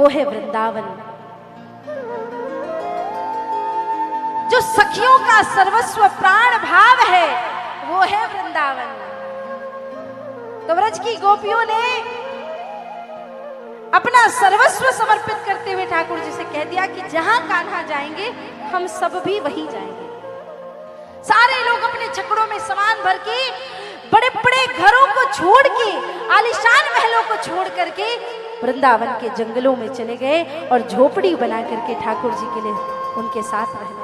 वो है वृंदावन। जो सखियों का सर्वस्व प्राण भाव है वो है वृंदावन। तो व्रज की गोपियों ने अपना सर्वस्व समर्पित करते हुए ठाकुर जी से कह दिया कि जहां कान्हा जाएंगे हम सब भी वहीं जाएंगे। सारे लोग अपने छकड़ों में सामान भर के, बड़े बड़े घरों को छोड़ के, आलीशान महलों को छोड़ करके वृंदावन के जंगलों में चले गए और झोपड़ी बना करके ठाकुर जी के लिए उनके साथ रहने लगे।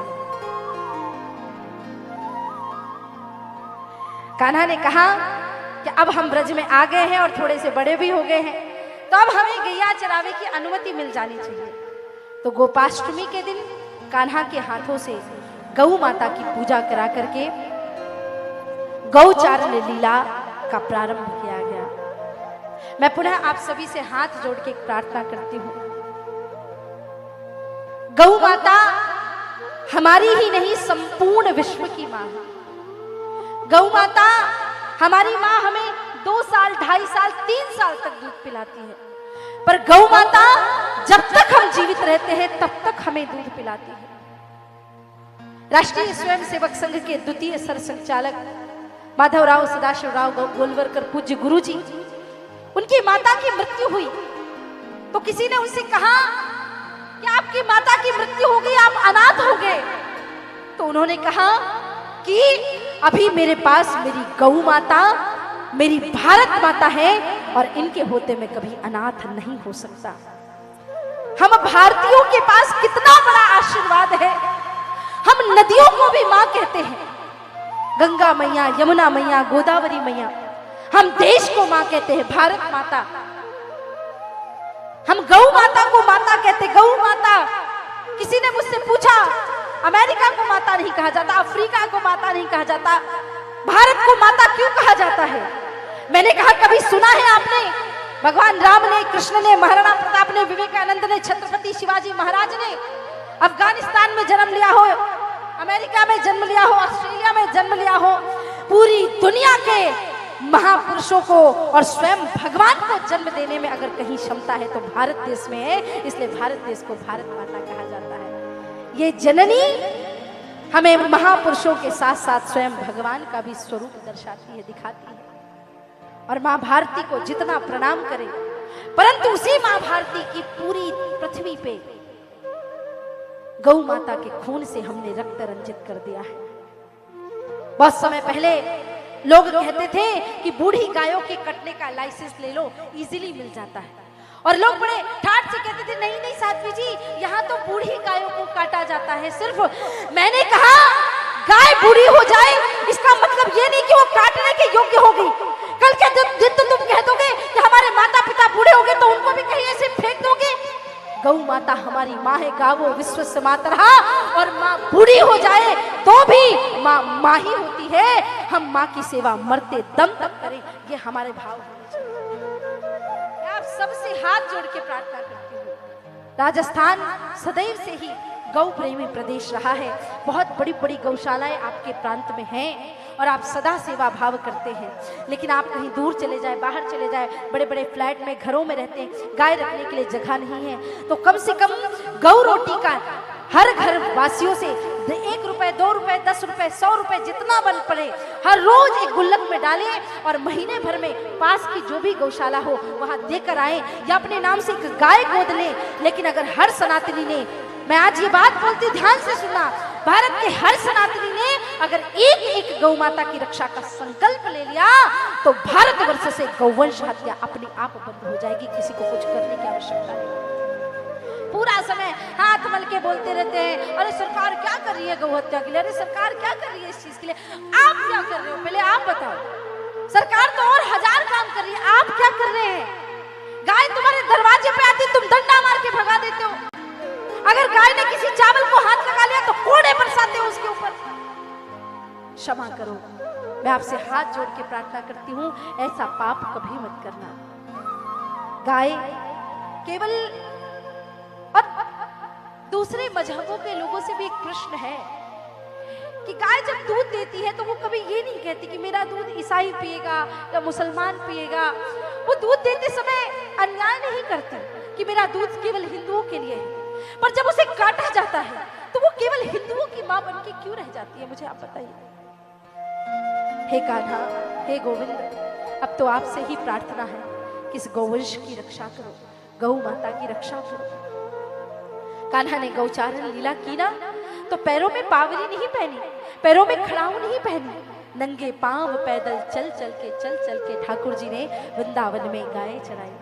कान्हा ने कहा कि अब हम ब्रज में आ गए हैं और थोड़े से बड़े भी हो गए हैं, तो अब हमें गैया चरावे की अनुमति मिल जानी चाहिए। तो गोपाष्टमी के दिन कान्हा के हाथों से गौ माता की पूजा करा करके गौचारण लीला का प्रारंभ किया गया। मैं पुनः आप सभी से हाथ जोड़ के प्रार्थना करती हूँ, गौ माता हमारी ही नहीं संपूर्ण विश्व की मां है। गौ माता हमारी मां हमें 2 साल, 2.5 साल, 3 साल तक दूध पिलाती है, पर गौ माता जब तक हम जीवित रहते हैं तब तक हमें दूध पिलाती है। राष्ट्रीय स्वयंसेवक संघ के द्वितीय सर संचालक माधवराव सदाशिवराव गोलवरकर पूज्य गुरुजी, उनकी माता की मृत्यु हुई तो किसी ने उनसे कहा कि आपकी माता की मृत्यु हो गई, आप अनाथ हो गए। तो उन्होंने कहा कि अभी मेरे पास मेरी गौ माता, मेरी भारत माता है और इनके होते मैं कभी अनाथ नहीं हो सकता। हम भारतीयों के पास कितना बड़ा आशीर्वाद है। हम नदियों को भी मां कहते हैं, गंगा मैया, यमुना मैया, गोदावरी मैया। हम देश को मां कहते हैं, भारत माता। हम गौ माता को माता कहते, गौ माता। किसी ने मुझसे पूछा, अमेरिका को माता नहीं कहा जाता, अफ्रीका को माता नहीं कहा जाता, भारत को माता क्यों कहा जाता है? मैंने कहा कभी सुना है आपने? भगवान राम ने, कृष्ण ने, महाराणा प्रताप ने, विवेकानंद ने, छत्रपति शिवाजी महाराज ने अफगानिस्तान में जन्म लिया हो, अमेरिका में जन्म लिया हो, ऑस्ट्रेलिया में जन्म लिया हो, पूरी दुनिया के महापुरुषों को और स्वयं भगवान को जन्म देने में अगर कहीं क्षमता है तो भारत देश में है। इसलिए भारत देश को भारत माता कहा जाता है। ये जननी हमें महापुरुषों के साथ साथ स्वयं भगवान का भी स्वरूप दर्शाती है, दिखाती है। और मां भारती को जितना प्रणाम करें, परंतु उसी मां भारती की पूरी पृथ्वी पे गौ माता के खून से हमने रक्त रंजित कर दिया है। बहुत समय पहले लोग कहते थे कि बूढ़ी गायों के कटने का लाइसेंस ले लो, इजीली मिल जाता है। और लोग बड़े ठाठ से कहते थे, नहीं नहीं साध्वी जी, यहाँ तो बूढ़ी गायों को काटा जाता है सिर्फ। मैंने कहा गाय बूढ़ी हो जाए इसका मतलब ये नहीं कि वो काटने के योग्य हो गई। कल के दिन तो तुम कह दोगे कि हमारे माता पिता बूढ़े हो गए तो उनको भी कहीं ऐसे फेंक दोगे। गौ माता हमारी माँ है, गावो विश्वस्य मातरः। और माँ बूढ़ी हो जाए तो भी माँ माँ ही होती है। हम माँ की सेवा मरते दम तक करें, ये हमारे भाव होने चाहिए। मैं आप सबसे हाथ जोड़ के प्रार्थना करती हूँ। राजस्थान सदैव से ही गौ प्रेमी प्रदेश रहा है। बहुत बड़ी बड़ी गौशालाएं आपके प्रांत में हैं और आप सदा सेवा भाव करते हैं। लेकिन आप कहीं दूर चले जाए, बाहर चले जाए, बड़े बड़े फ्लैट में, घरों में रहते हैं, गाय रखने के लिए जगह नहीं है, तो कम से कम गौ रोटी का हर घर वासियों से 1 रुपए, 2 रुपए, 10 रुपए, 100 रुपए जितना बन पड़े हर रोज एक गुल्लक में डालें और महीने भर में पास की जो भी गौशाला हो वहां देकर आए, या अपने नाम से एक गाय गोद लें। लेकिन अगर हर सनातनी ने, मैं आज ये बात बोलती हूं, ध्यान से सुनना, भारत के हर सनातनी ने अगर एक एक गौ माता की रक्षा का संकल्प ले लिया तो भारतवर्ष से गौवंश हत्या अपने आप बंद हो जाएगी। किसी को कुछ करने की आवश्यकता नहीं। पूरा समय हाथ मल के बोलते रहते हैं, अरे सरकार क्या कर रही है गौ हत्या के लिए, अरे सरकार क्या कर रही है इस चीज के लिए। आप क्या कर रहे हो पहले आप बताओ। सरकार तो और 1000 काम कर रही है, आप क्या कर रहे हैं? गाय तुम्हारे दरवाजे पे आती, तुम डंडा मार के भगा देते हो। अगर गाय ने किसी चावल को हाथ लगा लिया तो कोड़े बरसाते हो उसके ऊपर। क्षमा करो, मैं आपसे हाथ जोड़ के प्रार्थना करती हूँ, ऐसा पाप कभी मत करना। गाय केवल, और दूसरे मजहबों के लोगों से भी एक प्रश्न है कि गाय जब दूध देती है तो वो कभी ये नहीं कहती कि मेरा दूध ईसाई पिएगा या मुसलमान पिएगा। वो दूध देते समय अन्याय नहीं करती कि मेरा दूध केवल हिंदुओं के लिए है, पर जब उसे काटा जाता है तो वो केवल हिंदुओं की मां बन के क्यों रह जाती है, मुझे आप बताइए। हे कान्हा, हे गोविंद, अब तो आपसे ही प्रार्थना है कि इस गौवंश की रक्षा करो, गौ माता की रक्षा करो। कान्हा ने गौचारण लीला की ना, तो पैरों में पावली नहीं पहनी, पैरों में खड़ाऊ नहीं पहनी, नंगे पांव पैदल चल चल के ठाकुर जी ने वृंदावन में गाय चराई।